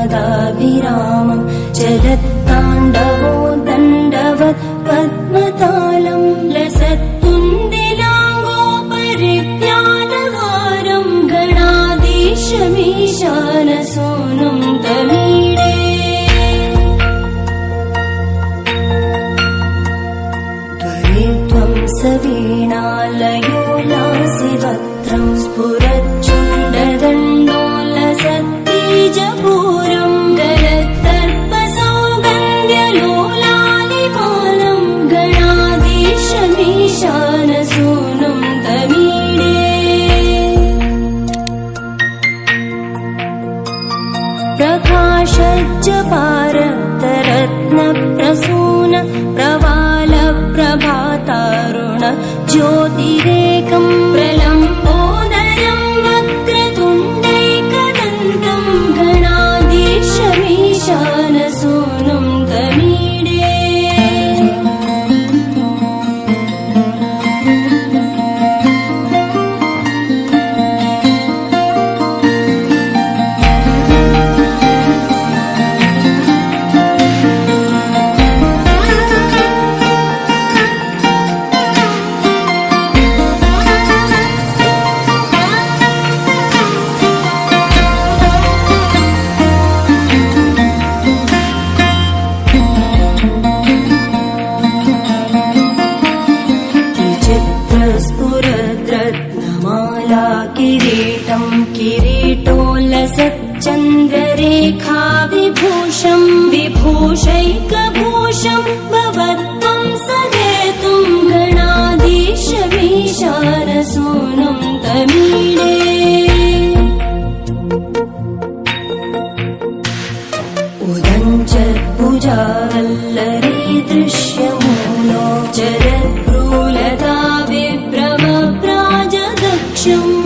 क्षुद्रघण्टानादाभिरामं चलत्ताण्डवो दण्डवत् पद्मतालं लसत्तुन्दिलाङ्गोपरिज्ञानहारं गणाधीशमीशानसूनुं तमीडे त्वरित्वं सवीणालयो लासिवक्त्रं स्फुरच्चुण्डदण्डोलसत्तीजपूरं गलत्तर्पसौगन्ध्यलोलालिपालं गणाधीशमीशानसूनुं तमीडे प्रकाशज्जपारक्तरत्नप्रसून प्रवालप्रभातारुण ज्योतिरेकं प्रलम्बोदयं वक्रतुण्डैकदन्तं गणाधीशमीशानसूनुं तमीडे स्फुरद्रत्नमाला किरीटं किरीटोल्लसच्चन्द्ररेखा विभूषं विभूषैकभूषं भवत्वं सहेतुं गणाधीशमीशानसूनुं तमीडे उदञ्चत्भुजावल्लरी दृश्यमूलो चरद्भ्रूलता विभ्रमप्राजदक्षम्